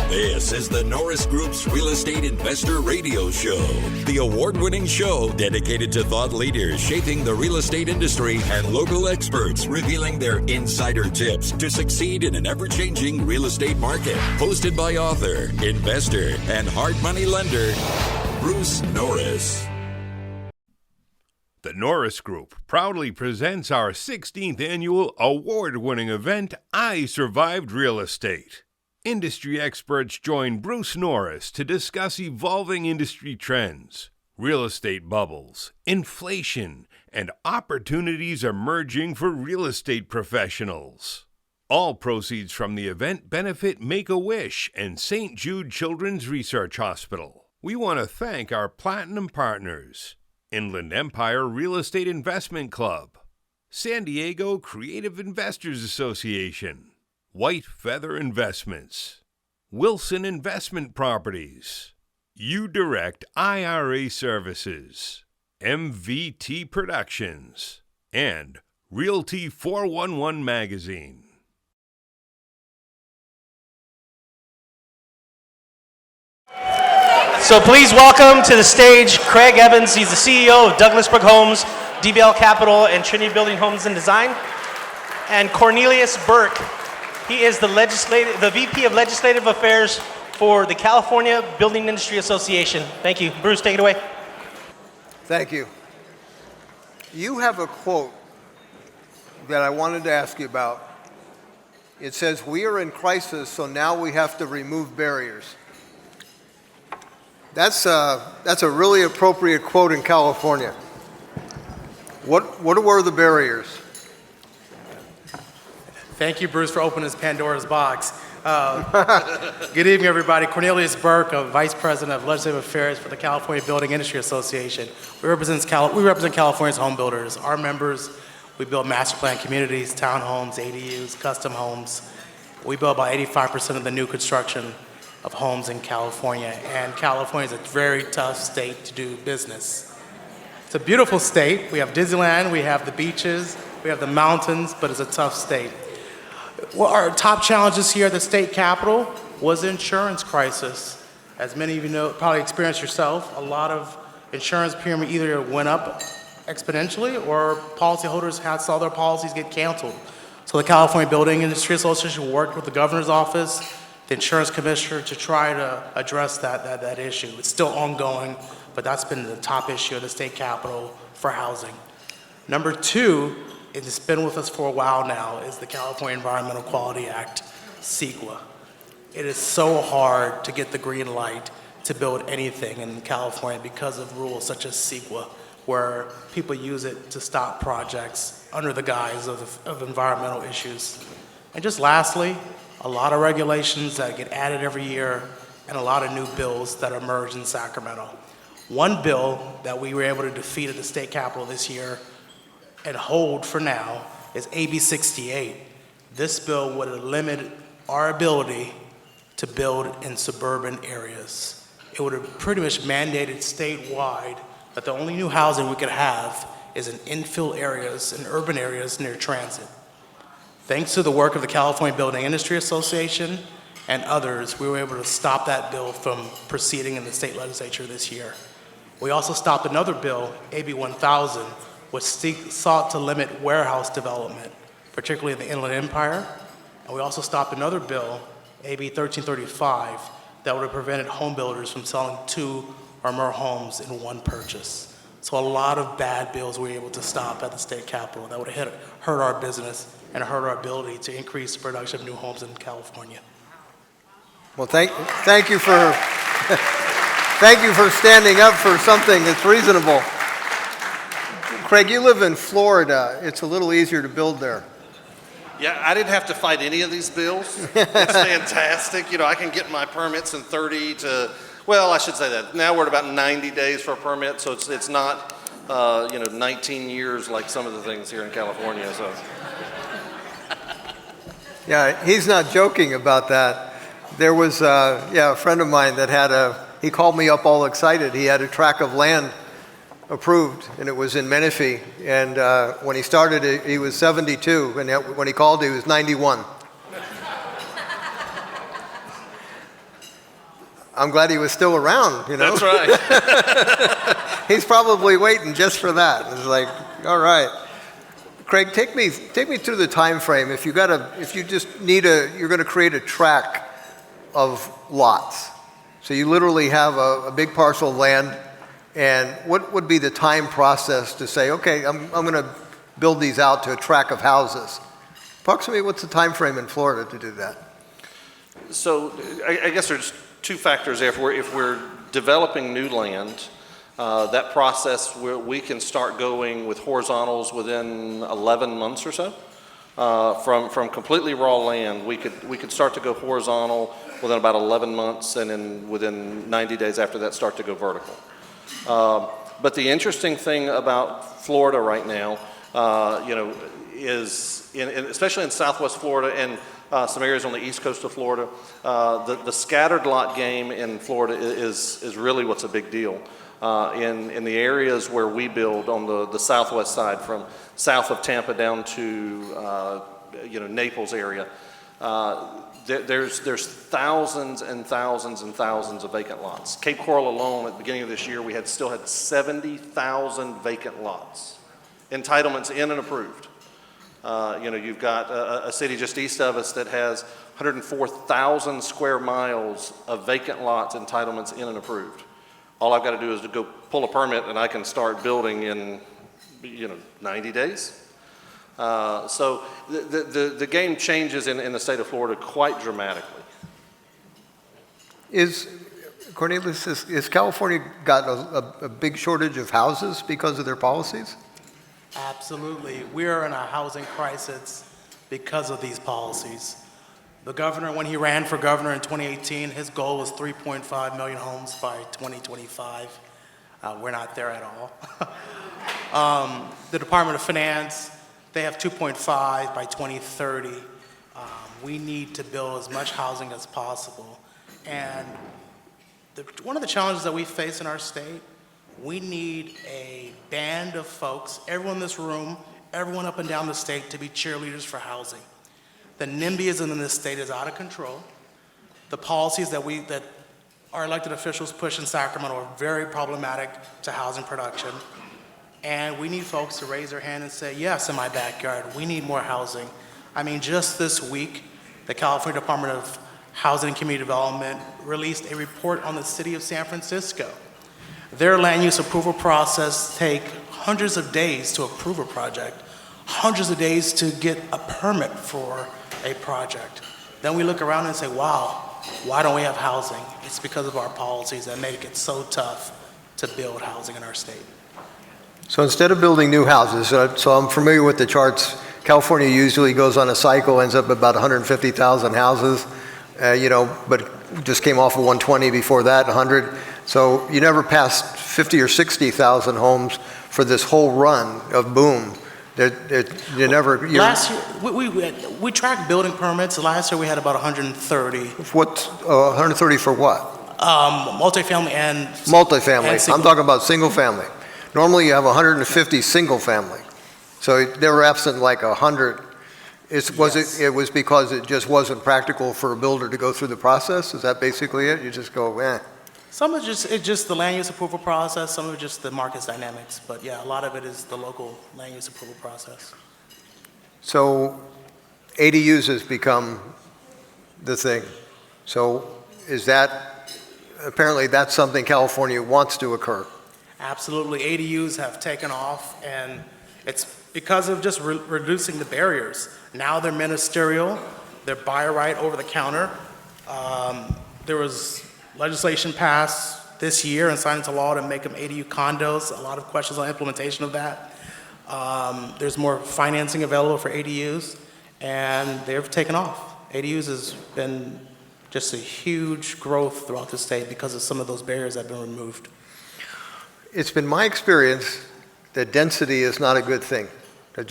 This is the Norris Group's Real Estate Investor Radio Show, the award-winning show dedicated to thought leaders shaping the real estate industry and local experts revealing their insider tips to succeed in an ever-changing real estate market. Hosted by author, investor, and hard money lender, Bruce Norris. The Norris Group proudly presents our 16th annual award-winning event, I Survived Real Estate. Industry experts join Bruce Norris to discuss evolving industry trends, real estate bubbles, inflation, and opportunities emerging for real estate professionals. All proceeds from the event benefit Make-A-Wish and St. Jude Children's Research Hospital. We want to thank our platinum partners, Inland Empire Real Estate Investment Club, San Diego Creative Investors Association, White Feather Investments, Wilson Investment Properties, UDirect IRA Services, MVT Productions, and Realty 411 Magazine. So please welcome to the stage Craig Evans. He's the CEO of Douglas Burke Homes, DBL Capital, and Trinity Building Homes and Design. And Cornelius Burke. He is the VP of Legislative Affairs for the California Building Industry Association. Thank you. Bruce, take it away. Thank you. You have a quote that I wanted to ask you about. It says, "We are in crisis, so now we have to remove barriers." That's a really appropriate quote in California. What were the barriers? Thank you, Bruce, for opening this Pandora's box. Good evening, everybody. Cornelius Burke, Vice President of Legislative Affairs for the California Building Industry Association. We represent California's home builders. Our members, we build master plan communities, townhomes, ADUs, custom homes. We build about 85% of the new construction of homes in California, and California is a very tough state to do business. It's a beautiful state. We have Disneyland, we have the beaches, we have the mountains, but it's a tough state. Well, our top challenges here at the state capitol was the insurance crisis. As many of you know, probably experienced yourself, a lot of insurance premium either went up exponentially or policyholders saw their policies get canceled. So the California Building Industry Association worked with the governor's office, the insurance commissioner, to try to address that issue. It's still ongoing, but that's been the top issue of the state capitol for housing. Number two, it's been with us for a while now, is the California Environmental Quality Act, CEQA. It is so hard to get the green light to build anything in California because of rules such as CEQA, where people use it to stop projects under the guise of environmental issues. And just lastly, a lot of regulations that get added every year and a lot of new bills that emerge in Sacramento. One bill that we were able to defeat at the state capitol this year and hold for now is AB 68. This bill would limit our ability to build in suburban areas. It would have pretty much mandated statewide that the only new housing we could have is in infill areas, in urban areas near transit. Thanks to the work of the California Building Industry Association and others, we were able to stop that bill from proceeding in the state legislature this year. We also stopped another bill, AB 1000, which sought to limit warehouse development, particularly in the Inland Empire. And we also stopped another bill, AB 1335, that would have prevented home builders from selling 2 or more homes in one purchase. So a lot of bad bills we were able to stop at the state capitol that would have hurt our business and hurt our ability to increase the production of new homes in California. Well, thank you for thank you for standing up for something that's reasonable. Craig, you live in Florida. It's a little easier to build there. Yeah, I didn't have to fight any of these bills. It's fantastic. You know, I can get my permits in 30 to, well, I should say that. Now we're at about 90 days for a permit, so it's not, 19 years like some of the things here in California. So. Yeah, he's not joking about that. There was, a friend of mine that he called me up all excited. He had a tract of land approved, and it was in Menifee. And when he started, he was 72, and when he called, he was 91. I'm glad he was still around, you know? That's right. He's probably waiting just for that. It's like, all right. Craig, take me through the time frame. If you just need you're going to create a tract of lots. So you literally have a big parcel of land, and what would be the time process to say, okay, I'm going to build these out to a tract of houses? Approximately, what's the time frame in Florida to do that? So I guess there's two factors there. If we're developing new land, that process we can start going with horizontals within 11 months or so. From completely raw land, we could start to go horizontal within about 11 months, and then within 90 days after that start to go vertical. But the interesting thing about Florida right now, is especially in Southwest Florida and some areas on the east coast of Florida, the scattered lot game in Florida is really what's a big deal. In the areas where we build on the southwest side, from south of Tampa down to Naples area, there's thousands and thousands and thousands of vacant lots. Cape Coral alone, at the beginning of this year, we still had 70,000 vacant lots, entitlements in and approved. You've got a city just east of us that has 104,000 square miles of vacant lots, entitlements in and approved. All I've got to do is to go pull a permit, and I can start building in 90 days. So the game changes in the state of Florida quite dramatically. Cornelius, has California got a big shortage of houses because of their policies? Absolutely. We are in a housing crisis because of these policies. The governor, when he ran for governor in 2018, his goal was 3.5 million homes by 2025. We're not there at all. The Department of Finance, they have 2.5 by 2030. We need to build as much housing as possible. And one of the challenges that we face in our state, we need a band of folks, everyone in this room, everyone up and down the state, to be cheerleaders for housing. The NIMBYism in this state is out of control. The policies that our elected officials push in Sacramento are very problematic to housing production. And we need folks to raise their hand and say, yes, in my backyard, we need more housing. I mean, just this week, the California Department of Housing and Community Development released a report on the city of San Francisco. Their land use approval process take hundreds of days to approve a project, hundreds of days to get a permit for a project. Then we look around and say, wow, why don't we have housing? It's because of our policies that make it so tough to build housing in our state. So instead of building new houses, so I'm familiar with the charts. California usually goes on a cycle, ends up about 150,000 houses, but just came off of 120 before that, 100. So you never passed 50 or 60,000 homes for this whole run of boom. Last year, we tracked building permits. Last year we had about 130. What, 130 for what? Multifamily and multifamily. I'm talking about single family. Normally you have 150 single family. So they were absent like 100. It was because it just wasn't practical for a builder to go through the process? Is that basically it? You just go, eh. Some of it's just the land use approval process, some of it just the market dynamics, but yeah, a lot of it is the local land use approval process. So ADUs has become the thing. So apparently that's something California wants to occur. Absolutely, ADUs have taken off, and it's because of just reducing the barriers. Now they're ministerial, they're buy right over the counter. There was legislation passed this year and signed into law to make them ADU condos. A lot of questions on implementation of that. There's more financing available for ADUs, and they've taken off. ADUs has been just a huge growth throughout the state because of some of those barriers that have been removed. It's been my experience that density is not a good thing. I'll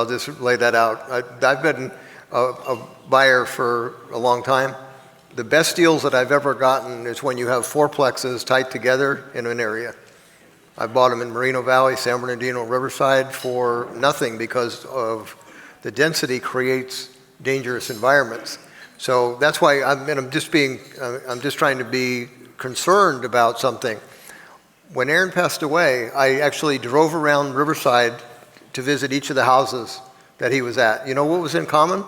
just lay that out. I've been a buyer for a long time. The best deals that I've ever gotten is when you have fourplexes tied together in an area. I bought them in Moreno Valley, San Bernardino, Riverside for nothing because of the density creates dangerous environments. So that's why I'm just trying to be concerned about something. When Aaron passed away, I actually drove around Riverside to visit each of the houses that he was at. You know what was in common?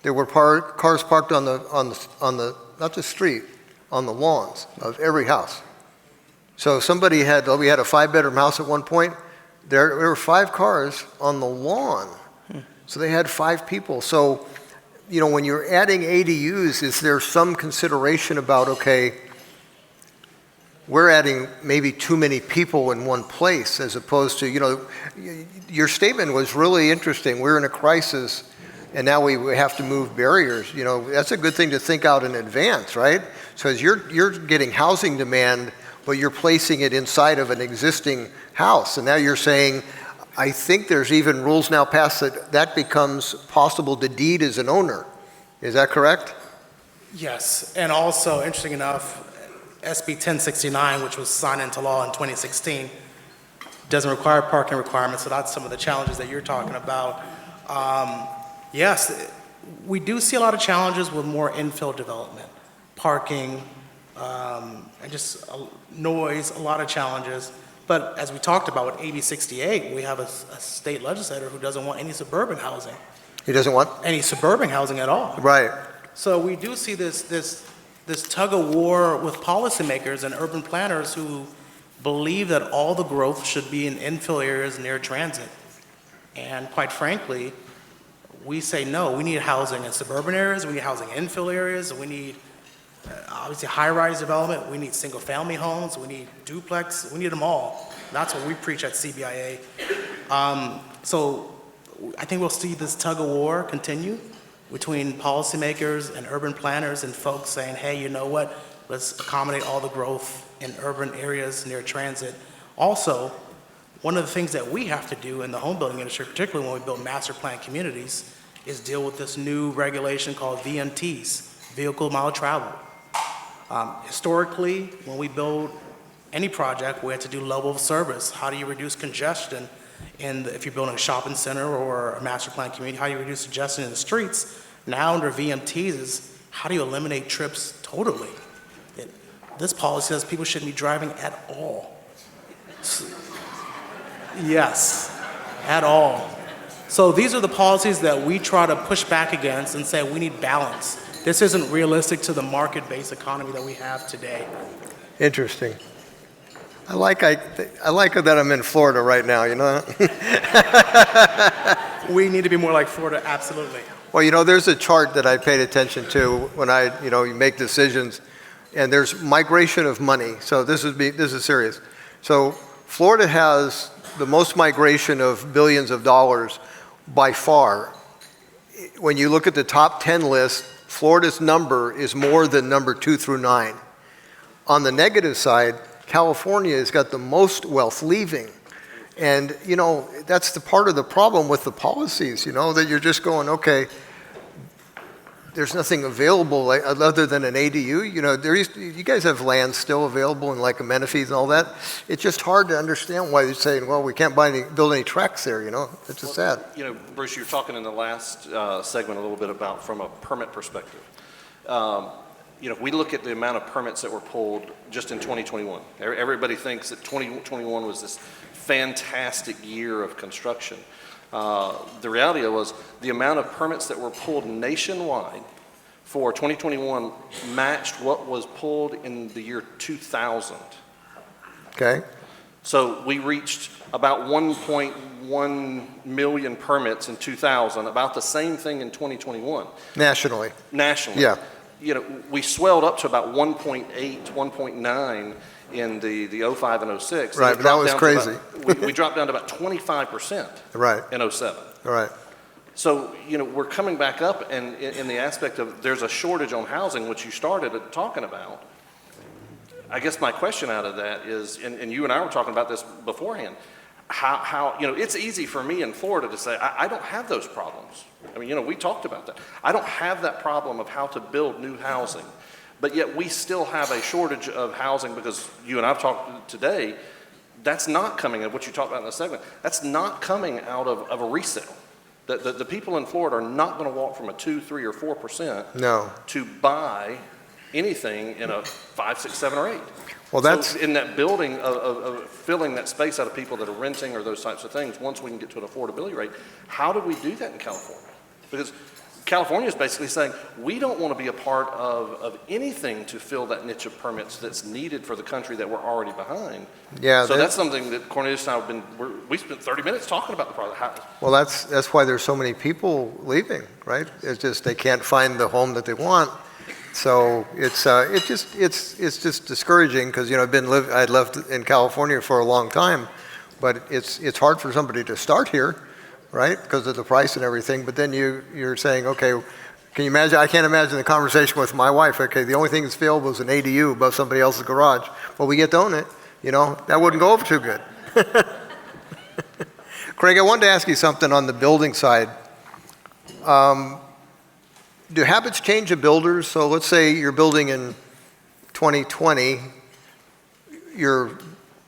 There were cars parked on the not the street, on the lawns of every house. So we had a 5-bedroom house at one point. There were 5 cars on the lawn. So they had 5 people. So, you know, when you're adding ADUs, is there some consideration about, okay, we're adding maybe too many people in one place, as opposed to, you know, your statement was really interesting. We're in a crisis, and now we have to move barriers. You know, that's a good thing to think out in advance, right? So as you're getting housing demand, but you're placing it inside of an existing house, and now you're saying, I think there's even rules now passed that becomes possible to deed as an owner. Is that correct? Yes, and also, interesting enough, SB 1069, which was signed into law in 2016, doesn't require parking requirements, so that's some of the challenges that you're talking about. Yes, we do see a lot of challenges with more infill development, parking, and just noise, a lot of challenges. But as we talked about with AB 68, we have a state legislator who doesn't want any suburban housing. He doesn't want? Any suburban housing at all. Right. So we do see this tug of war with policymakers and urban planners who believe that all the growth should be in infill areas near transit. And quite frankly, we say no, we need housing in suburban areas, we need housing in infill areas, we need obviously high-rise development, we need single-family homes, we need duplex, we need them all. That's what we preach at CBIA. So I think we'll see this tug of war continue between policymakers and urban planners and folks saying, hey, you know what, let's accommodate all the growth in urban areas near transit. Also, one of the things that we have to do in the home building industry, particularly when we build master plan communities, is deal with this new regulation called VMTs, vehicle mile travel. Historically, when we build any project, we have to do level of service. How do you reduce congestion if you're building a shopping center or a master plan community? How do you reduce congestion in the streets? Now under VMTs is how do you eliminate trips totally? This policy says people shouldn't be driving at all. Yes, at all. So these are the policies that we try to push back against and say we need balance. This isn't realistic to the market-based economy that we have today. Interesting. I like that I'm in Florida right now, you know? We need to be more like Florida, absolutely. Well, you know, there's a chart that I paid attention to when you make decisions, and there's migration of money. So this is serious. So Florida has the most migration of billions of dollars by far. When you look at the top 10 list, Florida's number is more than number 2 through 9. On the negative side, California has got the most wealth leaving. And, you know, that's the part of the problem with the policies, you know, that you're just going, okay, there's nothing available other than an ADU. You know, you guys have land still available and like amenities and all that. It's just hard to understand why they're saying, well, we can't build any tracks there, you know. It's just sad. You know, Bruce, you were talking in the last segment a little bit about from a permit perspective. You know, if we look at the amount of permits that were pulled just in 2021, everybody thinks that 2021 was this fantastic year of construction. The reality was the amount of permits that were pulled nationwide for 2021 matched what was pulled in the year 2000. Okay. So we reached about 1.1 million permits in 2000, about the same thing in 2021. Nationally. Yeah. You know, we swelled up to about 1.8, 1.9 in the 05 and 06. Right, but that was crazy. We dropped down to about 25% right. in 07. Right. So, you know, we're coming back up, and in the aspect of there's a shortage on housing, which you started talking about. I guess my question out of that is, and you and I were talking about this beforehand, how you know, it's easy for me in Florida to say, I don't have those problems. I mean, you know, we talked about that. I don't have that problem of how to build new housing, but yet we still have a shortage of housing because you and I have talked today, that's not coming, what you talked about in the segment, that's not coming out of a resale. The people in Florida are not going to walk from a 2, 3, or 4% no. to buy anything in a 5, 6, 7, or 8. Well, that's so in that building of filling that space out of people that are renting or those types of things. Once we can get to an affordability rate, how do we do that in California? Because California is basically saying we don't want to be a part of anything to fill that niche of permits that's needed for the country that we're already behind. Yeah. So that's something that Cornelius and I have been. We spent 30 minutes talking about the product. Well, that's why there's so many people leaving, right? It's just they can't find the home that they want. So it's just discouraging because I'd lived in California for a long time, but it's hard for somebody to start here, right? Because of the price and everything. But then you're saying, okay, can you imagine? I can't imagine the conversation with my wife. Okay, the only thing that's available is an ADU above somebody else's garage. Well, we get to own it. That wouldn't go over too good. Craig, I wanted to ask you something on the building side. Do habits change of builders? So let's say you're building in 2020, you're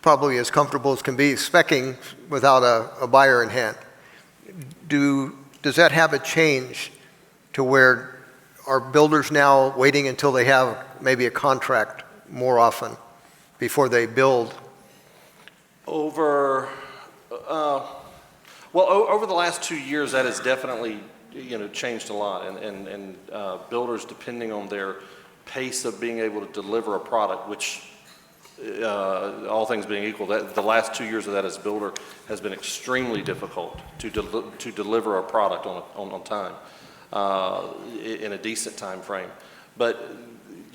probably as comfortable as can be speccing without a buyer in hand. Does that habit change to where are builders now waiting until they have maybe a contract more often before they build? Over the last 2 years, that has definitely changed a lot, and builders, depending on their pace of being able to deliver a product, which all things being equal, that the last 2 years of that as a builder has been extremely difficult to deliver a product on time in a decent time frame. But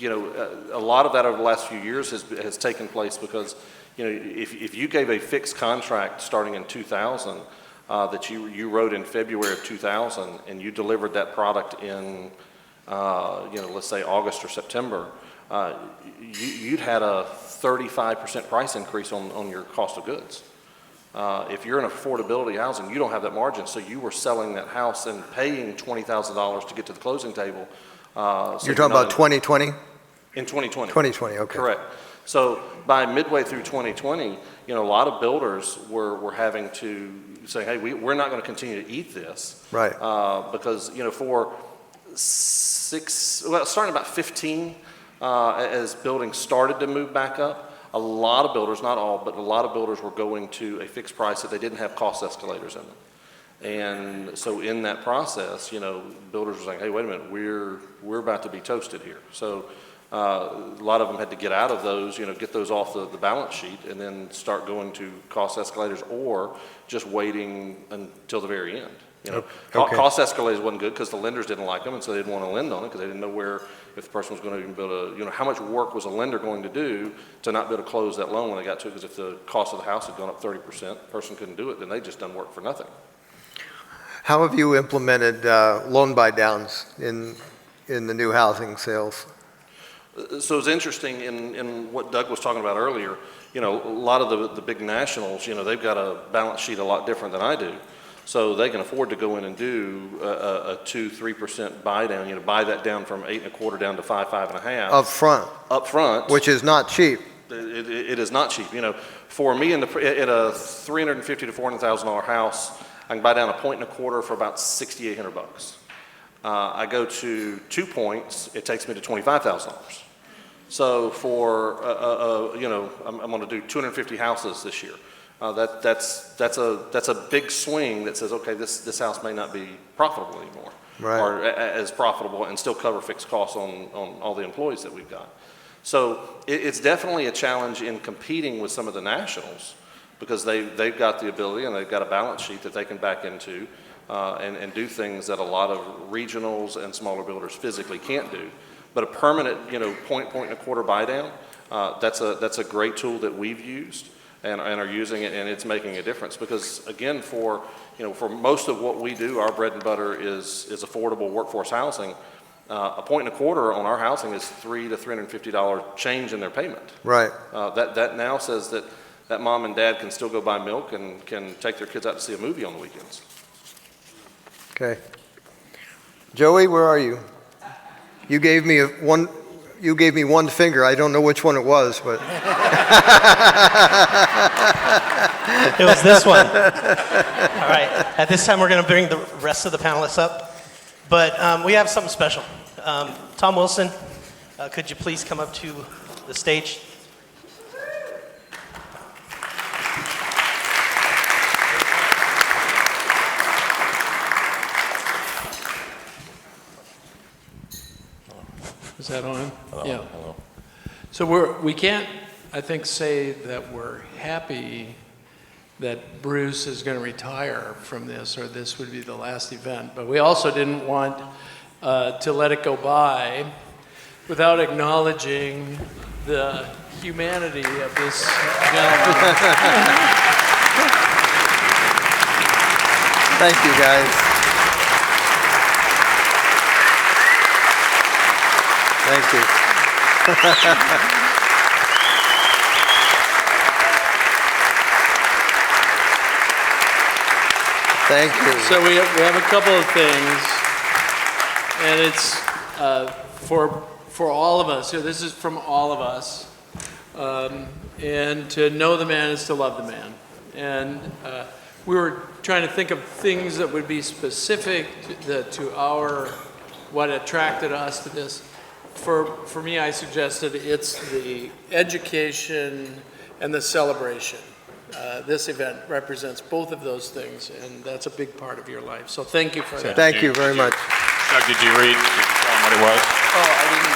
a lot of that over the last few years has taken place because if you gave a fixed contract starting in 2000 that you wrote in February of 2000 and you delivered that product in let's say August or September, you'd had a 35% price increase on your cost of goods. If you're in affordability housing, you don't have that margin, so you were selling that house and paying $20,000 to get to the closing table. So you're talking about 2020? In 2020. 2020, okay. Correct. So by midway through 2020, a lot of builders were having to say, hey, we're not going to continue to eat this. Right. Because, for starting about 15, as buildings started to move back up, a lot of builders, not all, but a lot of builders were going to a fixed price that they didn't have cost escalators in them. And so in that process, builders were saying, hey, wait a minute, we're about to be toasted here. So a lot of them had to get out of those, get those off the balance sheet and then start going to cost escalators or just waiting until the very end. Okay. Cost escalators wasn't good because the lenders didn't like them, and so they didn't want to lend on it because they didn't know if the person was going to even build how much work was a lender going to do to not be able to close that loan when they got to it, because if the cost of the house had gone up 30%, the person couldn't do it, then they just done work for nothing. How have you implemented loan buy downs in the new housing sales? So it's interesting in what Doug was talking about earlier. A lot of the big nationals, they've got a balance sheet a lot different than I do. So they can afford to go in and do a 2-3% buy down, buy that down from 8.25 down to 5.5. Up front. Which is not cheap. It is not cheap. For me at a $350,000 to $400,000 house, I can buy down 1.25 for about $6,800. I go to 2 points, it takes me to $25,000. So for I'm going to do 250 houses this year. That's a big swing that says, okay, this house may not be profitable anymore, right, or as profitable and still cover fixed costs on all the employees that we've got. So it's definitely a challenge in competing with some of the nationals because they've got the ability and they've got a balance sheet that they can back into and do things that a lot of regionals and smaller builders physically can't do. But a permanent, point and a quarter buy down, that's a great tool that we've used and are using it, and it's making a difference because again, for most of what we do, our bread and butter is affordable workforce housing. A point and a quarter on our housing is $300 to $350 change in their payment. Right. That now says that mom and dad can still go buy milk and can take their kids out to see a movie on the weekends. Okay. Joey, where are you? You gave me one finger. I don't know which one it was, but it was this one. All right. At this time, we're going to bring the rest of the panelists up, but we have something special. Tom Wilson, Could you please come up to the stage? Is that on? Hello. Yeah. Hello. So we can't, I think, say that we're happy that Bruce is going to retire from this, or this would be the last event. But we also didn't want to let it go by without acknowledging the humanity of this gentleman. Thank you, guys. Thank you. Thank you. So we have a couple of things, and it's for all of us. So this is from all of us. And to know the man is to love the man. And we were trying to think of things that would be specific to our, what attracted us to this. For me, I suggested it's the education and the celebration. This event represents both of those things, and that's a big part of your life. So thank you for that. Thank you very much. Doug, did you read what it was? Oh, I didn't.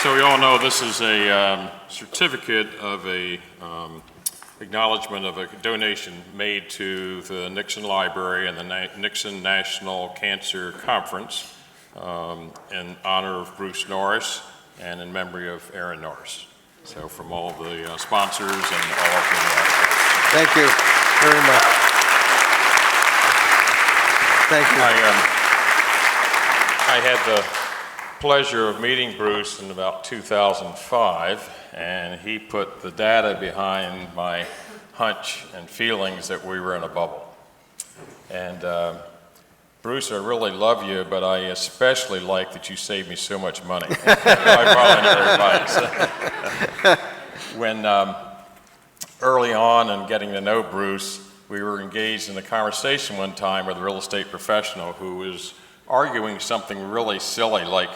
So we all know this is a certificate of a acknowledgement of a donation made to the Nixon Library and the Nixon National Cancer Conference in honor of Bruce Norris and in memory of Aaron Norris. So from all of the sponsors and all of the... Thank you very much. Thank you. I had the pleasure of meeting Bruce in about 2005, and he put the data behind my hunch and feelings that we were in a bubble. And Bruce, I really love you, but I especially like that you saved me so much money. I probably know everybody. When early on in getting to know Bruce, we were engaged in a conversation one time with a real estate professional who was arguing something really silly, like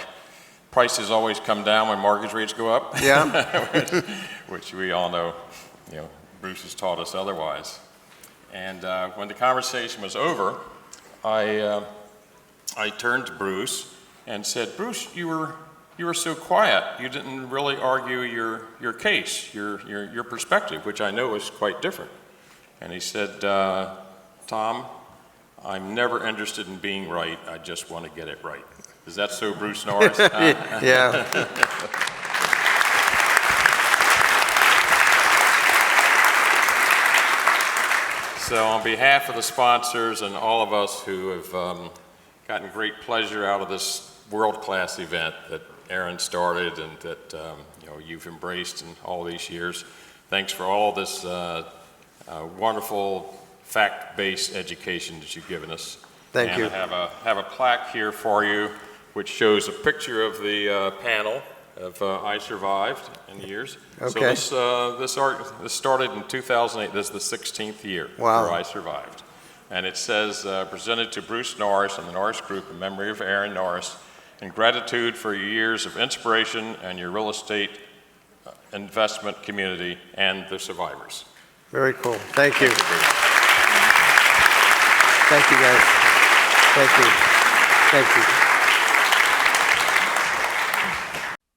prices always come down when mortgage rates go up. Yeah. which we all know, Bruce has taught us otherwise. And when the conversation was over, I turned to Bruce and said, "Bruce, you were so quiet. You didn't really argue your case, your perspective, which I know is quite different." And he said, "Tom, I'm never interested in being right. I just want to get it right." Is that so, Bruce Norris? Yeah. So on behalf of the sponsors and all of us who have gotten great pleasure out of this world-class event that Aaron started and that you've embraced in all these years, thanks for all this wonderful fact-based education that you've given us. Thank you. And I have a plaque here for you which shows a picture of the panel of I Survived in years. Okay. So this started in 2008. This is the 16th year Wow. for I Survived. And it says, presented to Bruce Norris and the Norris Group in memory of Aaron Norris, in gratitude for your years of inspiration and your real estate investment community and the survivors. Very cool. Thank you. Thank you, Bruce. Thank you, guys. Thank you. Thank you.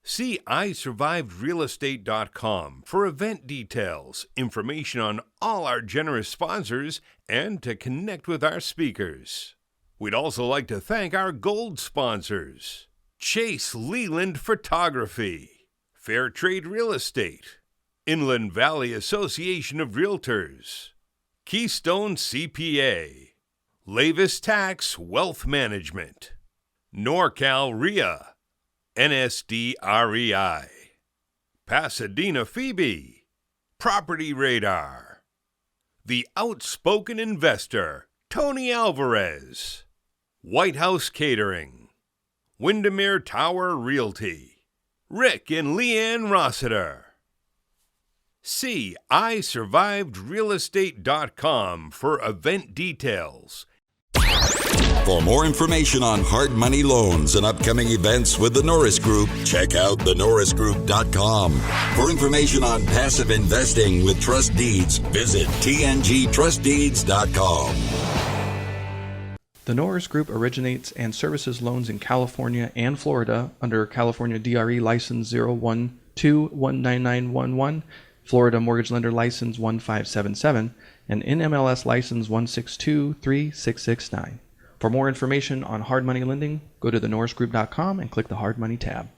See isurvivedrealestate.com for event details, information on all our generous sponsors, and to connect with our speakers. We'd also like to thank our gold sponsors: Chase Leland Photography, Fair Trade Real Estate, Inland Valley Association of Realtors, Keystone CPA, Lavis Tax Wealth Management, NorCal RIA, NSD-REI, Pasadena Phoebe, Property Radar, The Outspoken Investor, Tony Alvarez, White House Catering, Windermere Tower Realty, Rick and Leanne Rossiter. See isurvivedrealestate.com for event details. For more information on hard money loans and upcoming events with the Norris Group, check out thenorrisgroup.com. For information on passive investing with trust deeds, visit tngtrustdeeds.com. The Norris Group originates and services loans in California and Florida under California DRE License 012-19911, Florida Mortgage Lender License 1577, and NMLS License 1623669. For more information on hard money lending, go to thenorrisgroup.com and click the Hard Money tab.